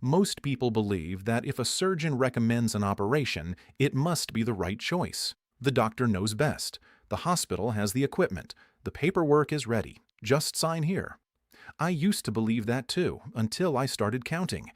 Most people believe that if a surgeon recommends an operation, it must be the right choice. The doctor knows best. The hospital has the equipment. The paperwork is ready. Just sign here. I used to believe that too, until I started counting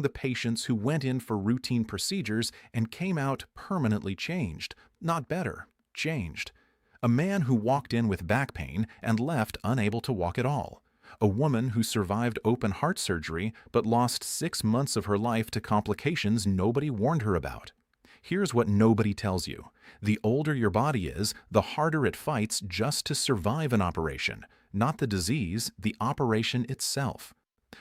the patients who went in for routine procedures and came out permanently changed, not better, changed. A man who walked in with back pain and left unable to walk at all. A woman who survived open heart surgery but lost 6 months of her life to complications nobody warned her about. Here's what nobody tells you. The older your body is, the harder it fights just to survive an operation. Not the disease, the operation itself.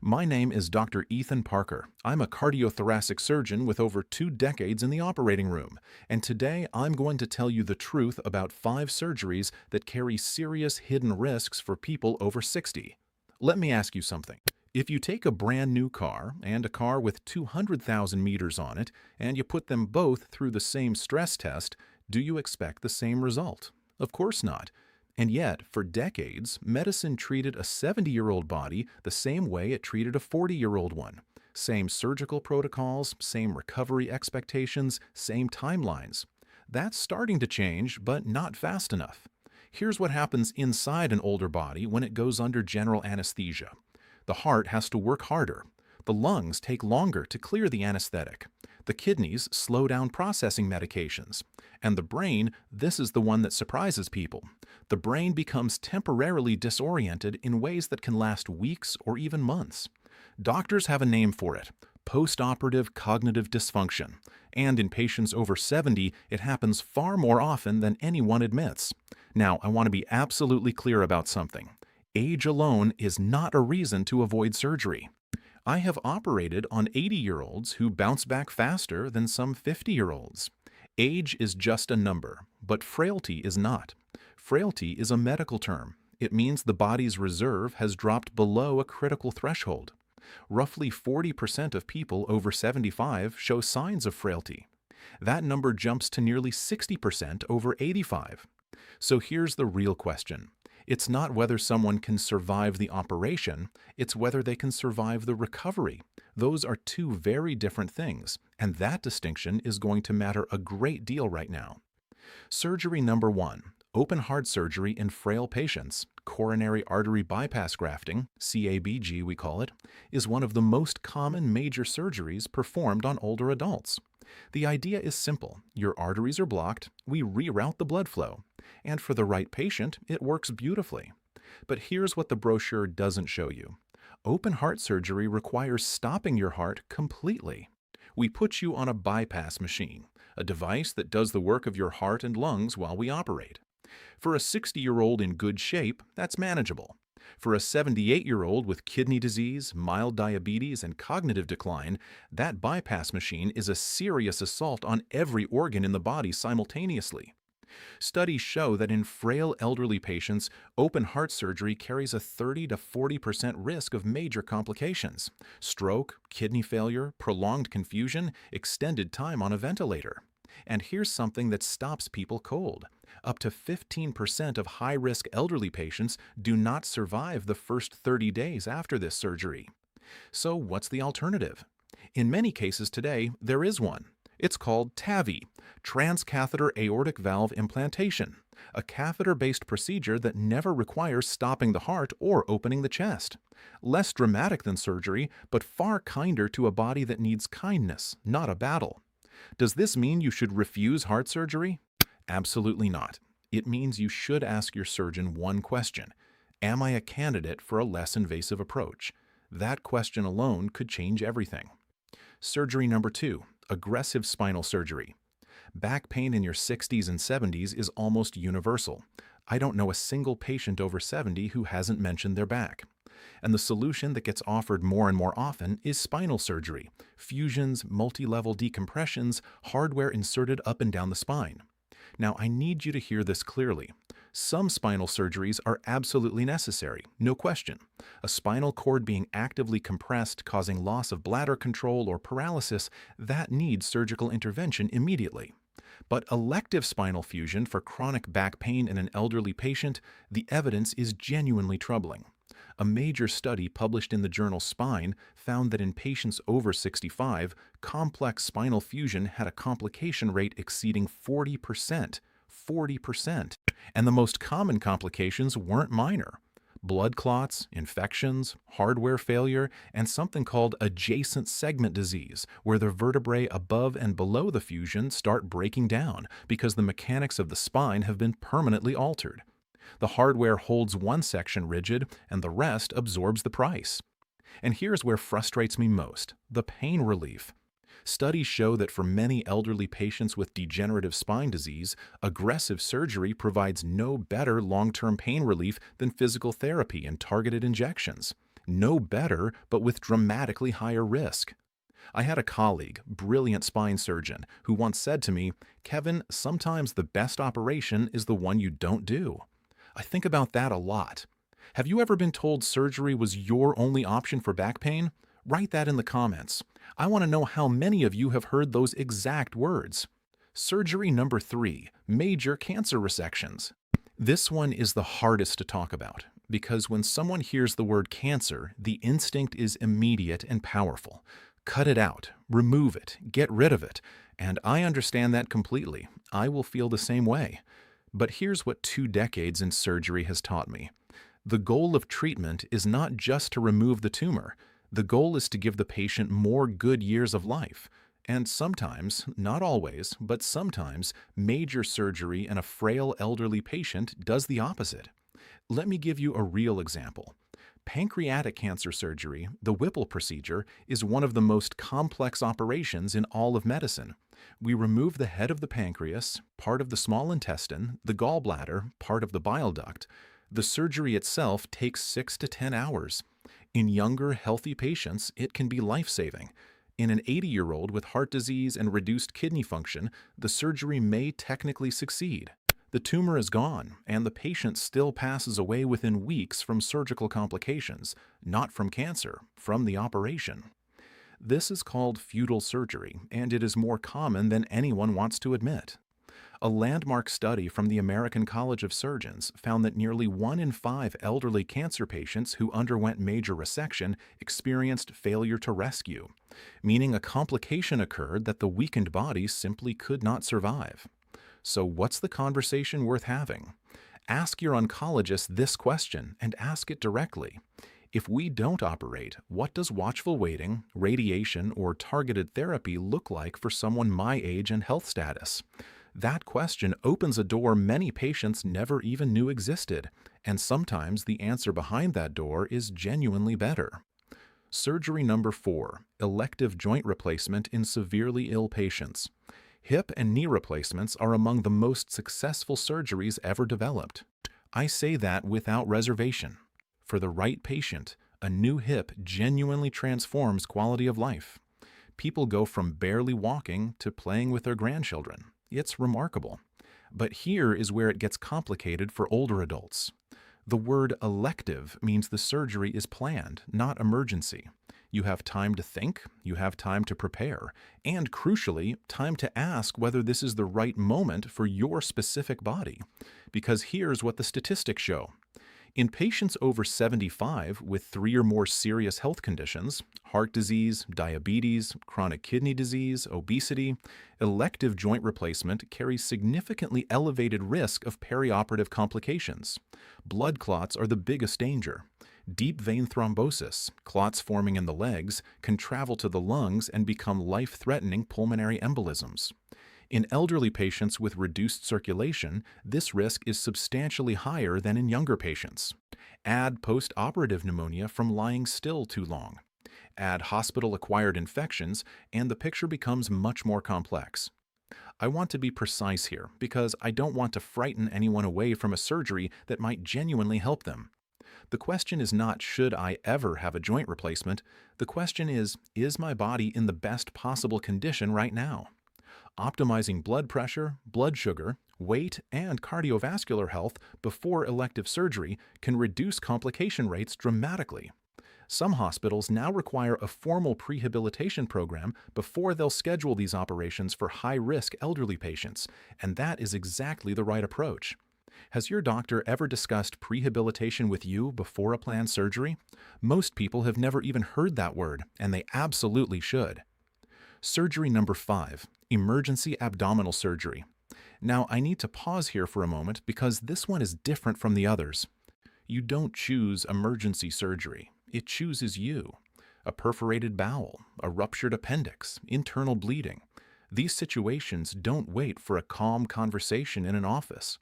My name is Dr. Ethan Parker. I'm a cardiothoracic surgeon with over 2 decades in the operating room, and today I'm going to tell you the truth about 5 surgeries that carry serious hidden risks for people over 60. Let me ask you something. If you take a brand new car and a car with 200,000 meters on it, and you put them both through the same stress test, do you expect the same result? Of course not. And yet, for decades, medicine treated a 70-year-old body the same way it treated a 40-year-old one. Same surgical protocols, same recovery expectations, same timelines. That's starting to change, but not fast enough. Here's what happens inside an older body when it goes under general anesthesia. The heart has to work harder. The lungs take longer to clear the anesthetic. The kidneys slow down processing medications. And the brain, this is the one that surprises people. The brain becomes temporarily disoriented in ways that can last weeks or even months. Doctors have a name for it: postoperative cognitive dysfunction. And in patients over 70, it happens far more often than anyone admits. Now, I want to be absolutely clear about something. Age alone is not a reason to avoid surgery. I have operated on 80-year-olds who bounce back faster than some 50-year-olds. Age is just a number, but frailty is not. Frailty is a medical term. It means the body's reserve has dropped below a critical threshold. Roughly 40% of people over 75 show signs of frailty. That number jumps to nearly 60% over 85. So here's the real question. It's not whether someone can survive the operation, it's whether they can survive the recovery. Those are 2 very different things, and that distinction is going to matter a great deal right now. Surgery number 1, open heart surgery in frail patients, coronary artery bypass grafting, CABG we call it, is one of the most common major surgeries performed on older adults. The idea is simple. Your arteries are blocked, we reroute the blood flow. And for the right patient, it works beautifully. But here's what the brochure doesn't show you. Open heart surgery requires stopping your heart completely. We put you on a bypass machine, a device that does the work of your heart and lungs while we operate. For a 60-year-old in good shape, that's manageable. For a 78-year-old with kidney disease, mild diabetes, and cognitive decline, that bypass machine is a serious assault on every organ in the body simultaneously. Studies show that in frail elderly patients, open heart surgery carries a 30 to 40% risk of major complications: stroke, kidney failure, prolonged confusion, extended time on a ventilator. And here's something that stops people cold. Up to 15% of high-risk elderly patients do not survive the first 30 days after this surgery. So what's the alternative? In many cases today, there is one. It's called TAVI, transcatheter aortic valve implantation, a catheter-based procedure that never requires stopping the heart or opening the chest. Less dramatic than surgery, but far kinder to a body that needs kindness, not a battle. Does this mean you should refuse heart surgery? Absolutely not. It means you should ask your surgeon one question: am I a candidate for a less invasive approach? That question alone could change everything. Surgery number 2, aggressive spinal surgery. Back pain in your 60s and 70s is almost universal. I don't know a single patient over 70 who hasn't mentioned their back. And the solution that gets offered more and more often is spinal surgery: fusions, multi-level decompressions, hardware inserted up and down the spine. Now, I need you to hear this clearly. Some spinal surgeries are absolutely necessary, no question. A spinal cord being actively compressed, causing loss of bladder control or paralysis, that needs surgical intervention immediately. But elective spinal fusion for chronic back pain in an elderly patient, the evidence is genuinely troubling. A major study published in the journal Spine found that in patients over 65, complex spinal fusion had a complication rate exceeding 40%. 40%. And the most common complications weren't minor. Blood clots, infections, hardware failure, and something called adjacent segment disease, where the vertebrae above and below the fusion start breaking down because the mechanics of the spine have been permanently altered. The hardware holds one section rigid and the rest absorbs the price. And here's where frustrates me most: the pain relief. Studies show that for many elderly patients with degenerative spine disease, aggressive surgery provides no better long-term pain relief than physical therapy and targeted injections. No better, but with dramatically higher risk. I had a colleague, brilliant spine surgeon, who once said to me, "Kevin, sometimes the best operation is the one you don't do." I think about that a lot. Have you ever been told surgery was your only option for back pain? Write that in the comments. I want to know how many of you have heard those exact words. Surgery number 3, major cancer resections. This one is the hardest to talk about because when someone hears the word cancer, the instinct is immediate and powerful. Cut it out, remove it, get rid of it. And I understand that completely. I will feel the same way. But here's what 2 decades in surgery has taught me. The goal of treatment is not just to remove the tumor. The goal is to give the patient more good years of life. And sometimes, not always, but sometimes, major surgery in a frail elderly patient does the opposite. Let me give you a real example. Pancreatic cancer surgery, the Whipple procedure, is one of the most complex operations in all of medicine. We remove the head of the pancreas, part of the small intestine, the gallbladder, part of the bile duct. The surgery itself takes 6 to 10 hours. In younger, healthy patients, it can be life-saving. In an 80-year-old with heart disease and reduced kidney function, the surgery may technically succeed. The tumor is gone, and the patient still passes away within weeks from surgical complications, not from cancer, from the operation. This is called futile surgery, and it is more common than anyone wants to admit. A landmark study from the American College of Surgeons found that nearly 1 in 5 elderly cancer patients who underwent major resection experienced failure to rescue, meaning a complication occurred that the weakened body simply could not survive. So what's the conversation worth having? Ask your oncologist this question and ask it directly. If we don't operate, what does watchful waiting, radiation, or targeted therapy look like for someone my age and health status? That question opens a door many patients never even knew existed, and sometimes the answer behind that door is genuinely better. Surgery number 4, elective joint replacement in severely ill patients. Hip and knee replacements are among the most successful surgeries ever developed. I say that without reservation. For the right patient, a new hip genuinely transforms quality of life. People go from barely walking to playing with their grandchildren. It's remarkable. But here is where it gets complicated for older adults. The word elective means the surgery is planned, not emergency. You have time to think, you have time to prepare, and crucially, time to ask whether this is the right moment for your specific body. Because here's what the statistics show. In patients over 75 with 3 or more serious health conditions, heart disease, diabetes, chronic kidney disease, obesity, elective joint replacement carries significantly elevated risk of perioperative complications. Blood clots are the biggest danger. Deep vein thrombosis, clots forming in the legs, can travel to the lungs and become life-threatening pulmonary embolisms. In elderly patients with reduced circulation, this risk is substantially higher than in younger patients. Add post-operative pneumonia from lying still too long. Add hospital-acquired infections, and the picture becomes much more complex. I want to be precise here because I don't want to frighten anyone away from a surgery that might genuinely help them. The question is not, should I ever have a joint replacement? The question is my body in the best possible condition right now? Optimizing blood pressure, blood sugar, weight, and cardiovascular health before elective surgery can reduce complication rates dramatically. Some hospitals now require a formal prehabilitation program before they'll schedule these operations for high-risk elderly patients, and that is exactly the right approach. Has your doctor ever discussed prehabilitation with you before a planned surgery? Most people have never even heard that word, and they absolutely should. Surgery number 5, emergency abdominal surgery. Now, I need to pause here for a moment because this one is different from the others. You don't choose emergency surgery. It chooses you. A perforated bowel, a ruptured appendix, internal bleeding. These situations don't wait for a calm conversation in an office.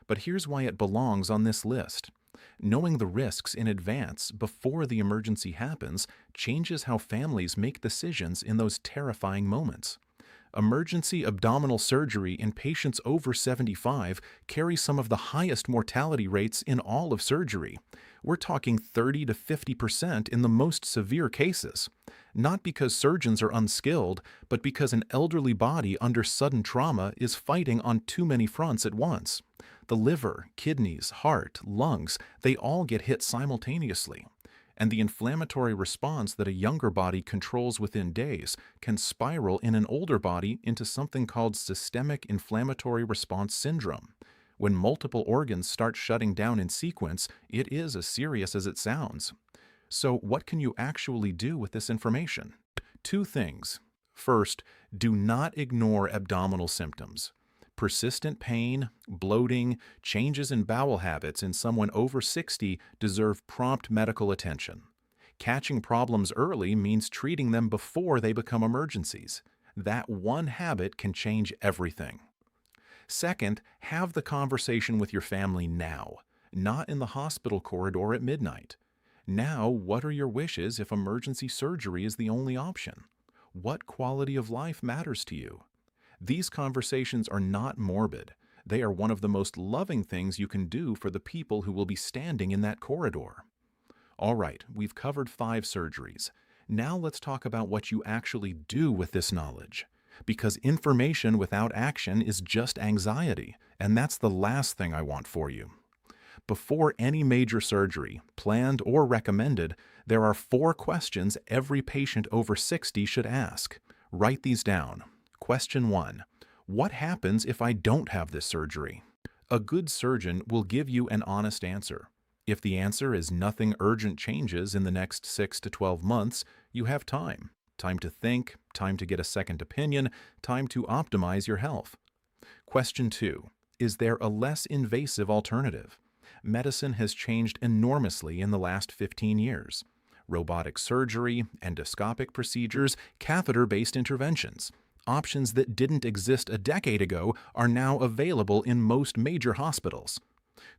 But here's why it belongs on this list. Knowing the risks in advance before the emergency happens changes how families make decisions in those terrifying moments. Emergency abdominal surgery in patients over 75 carries some of the highest mortality rates in all of surgery. We're talking 30 to 50% in the most severe cases. Not because surgeons are unskilled, but because an elderly body under sudden trauma is fighting on too many fronts at once. The liver, kidneys, heart, lungs, they all get hit simultaneously. And the inflammatory response that a younger body controls within days can spiral in an older body into something called systemic inflammatory response syndrome. When multiple organs start shutting down in sequence, it is as serious as it sounds. So what can you actually do with this information? Two things. First, do not ignore abdominal symptoms. Persistent pain, bloating, changes in bowel habits in someone over 60 deserve prompt medical attention. Catching problems early means treating them before they become emergencies. That one habit can change everything. Second, have the conversation with your family now, not in the hospital corridor at midnight. Now, what are your wishes if emergency surgery is the only option? What quality of life matters to you? These conversations are not morbid. They are one of the most loving things you can do for the people who will be standing in that corridor. All right, we've covered 5 surgeries. Now let's talk about what you actually do with this knowledge. Because information without action is just anxiety, and that's the last thing I want for you. Before any major surgery, planned or recommended, there are 4 questions every patient over 60 should ask. Write these down. Question 1. What happens if I don't have this surgery? A good surgeon will give you an honest answer. If the answer is nothing urgent changes in the next 6 to 12 months, you have time. Time to think, time to get a second opinion, time to optimize your health. Question 2. Is there a less invasive alternative? Medicine has changed enormously in the last 15 years. Robotic surgery, endoscopic procedures, catheter-based interventions. Options that didn't exist a decade ago are now available in most major hospitals.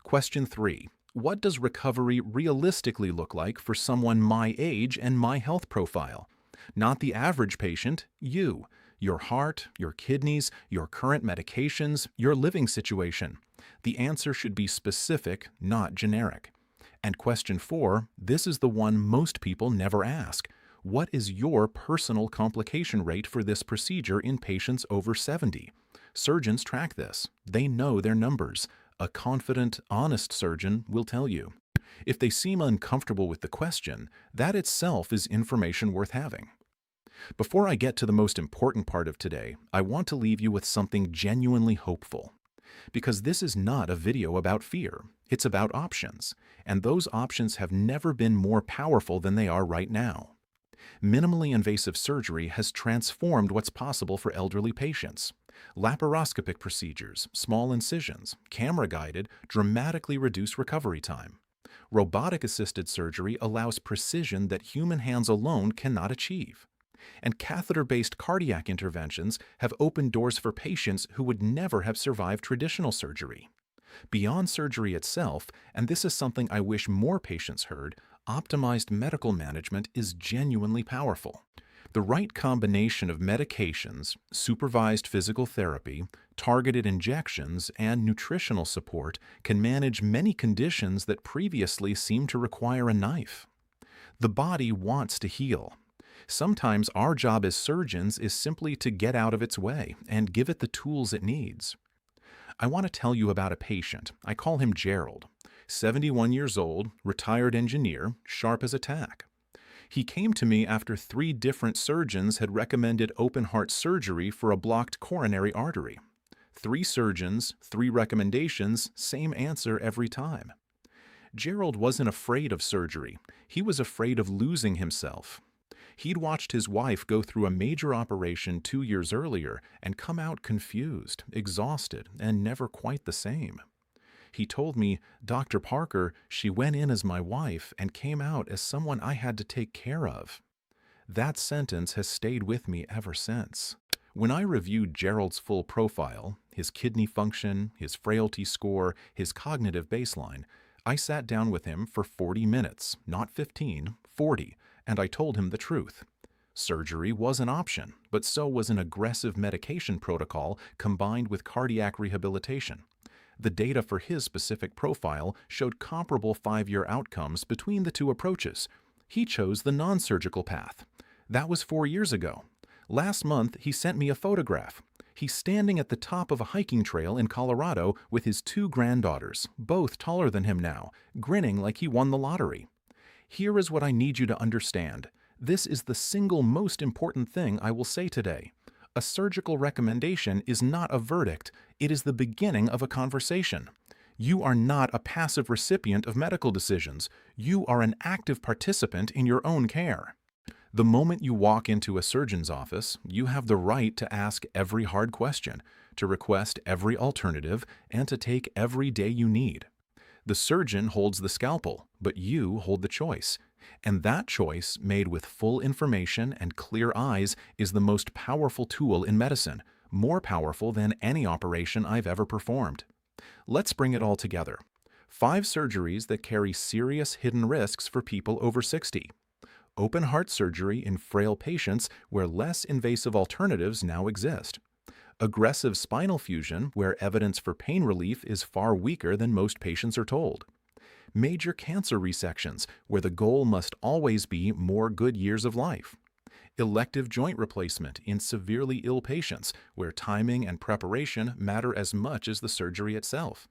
Question 3. What does recovery realistically look like for someone my age and my health profile? Not the average patient, you. Your heart, your kidneys, your current medications, your living situation. The answer should be specific, not generic. And question 4, this is the one most people never ask. What is your personal complication rate for this procedure in patients over 70? Surgeons track this. They know their numbers. A confident, honest surgeon will tell you. If they seem uncomfortable with the question, that itself is information worth having. Before I get to the most important part of today, I want to leave you with something genuinely hopeful. Because this is not a video about fear. It's about options. And those options have never been more powerful than they are right now. Minimally invasive surgery has transformed what's possible for elderly patients. Laparoscopic procedures, small incisions, camera-guided, dramatically reduce recovery time. Robotic-assisted surgery allows precision that human hands alone cannot achieve. And catheter-based cardiac interventions have opened doors for patients who would never have survived traditional surgery. Beyond surgery itself, and this is something I wish more patients heard, optimized medical management is genuinely powerful. The right combination of medications, supervised physical therapy, targeted injections, and nutritional support can manage many conditions that previously seemed to require a knife. The body wants to heal. Sometimes our job as surgeons is simply to get out of its way and give it the tools it needs. I want to tell you about a patient. I call him Gerald. 71 years old, retired engineer, sharp as a tack. He came to me after 3 different surgeons had recommended open heart surgery for a blocked coronary artery. 3 surgeons, 3 recommendations, same answer every time. Gerald wasn't afraid of surgery. He was afraid of losing himself. He'd watched his wife go through a major operation 2 years earlier and come out confused, exhausted, and never quite the same. He told me, "Dr. Parker, she went in as my wife and came out as someone I had to take care of." That sentence has stayed with me ever since. When I reviewed Gerald's full profile, his kidney function, his frailty score, his cognitive baseline, I sat down with him for 40 minutes, not 15, 40, and I told him the truth. Surgery was an option, but so was an aggressive medication protocol combined with cardiac rehabilitation. The data for his specific profile showed comparable 5-year outcomes between the two approaches. He chose the non-surgical path. That was 4 years ago. Last month, he sent me a photograph. He's standing at the top of a hiking trail in Colorado with his 2 granddaughters, both taller than him now, grinning like he won the lottery. Here is what I need you to understand. This is the single most important thing I will say today. A surgical recommendation is not a verdict. It is the beginning of a conversation. You are not a passive recipient of medical decisions. You are an active participant in your own care. The moment you walk into a surgeon's office, you have the right to ask every hard question, to request every alternative, and to take every day you need. The surgeon holds the scalpel, but you hold the choice. And that choice, made with full information and clear eyes, is the most powerful tool in medicine, more powerful than any operation I've ever performed. Let's bring it all together. 5 surgeries that carry serious hidden risks for people over 60. Open heart surgery in frail patients where less invasive alternatives now exist. Aggressive spinal fusion where evidence for pain relief is far weaker than most patients are told. Major cancer resections where the goal must always be more good years of life. Elective joint replacement in severely ill patients where timing and preparation matter as much as the surgery itself.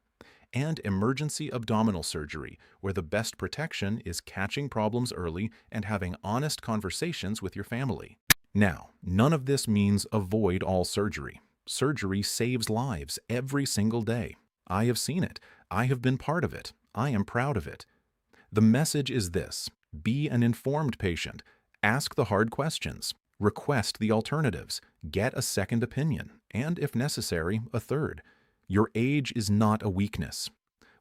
And emergency abdominal surgery, where the best protection is catching problems early and having honest conversations with your family. Now, none of this means avoid all surgery. Surgery saves lives every single day. I have seen it. I have been part of it. I am proud of it. The message is this: be an informed patient. Ask the hard questions. Request the alternatives. Get a second opinion, and if necessary, a third. Your age is not a weakness.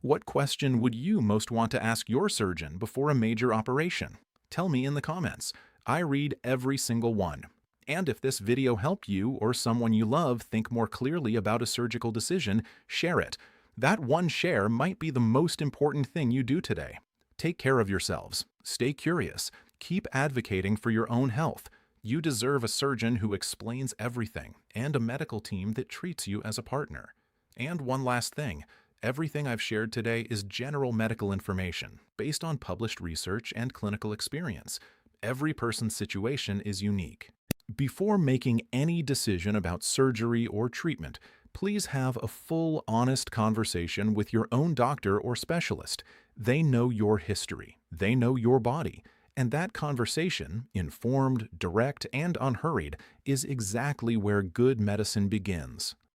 What question would you most want to ask your surgeon before a major operation? Tell me in the comments. I read every single one. And if this video helped you or someone you love think more clearly about a surgical decision, share it. That one share might be the most important thing you do today. Take care of yourselves. Stay curious. Keep advocating for your own health. You deserve a surgeon who explains everything and a medical team that treats you as a partner. And one last thing, everything I've shared today is general medical information based on published research and clinical experience. Every person's situation is unique. Before making any decision about surgery or treatment, please have a full, honest conversation with your own doctor or specialist. They know your history, they know your body, and that conversation, informed, direct, and unhurried, is exactly where good medicine begins.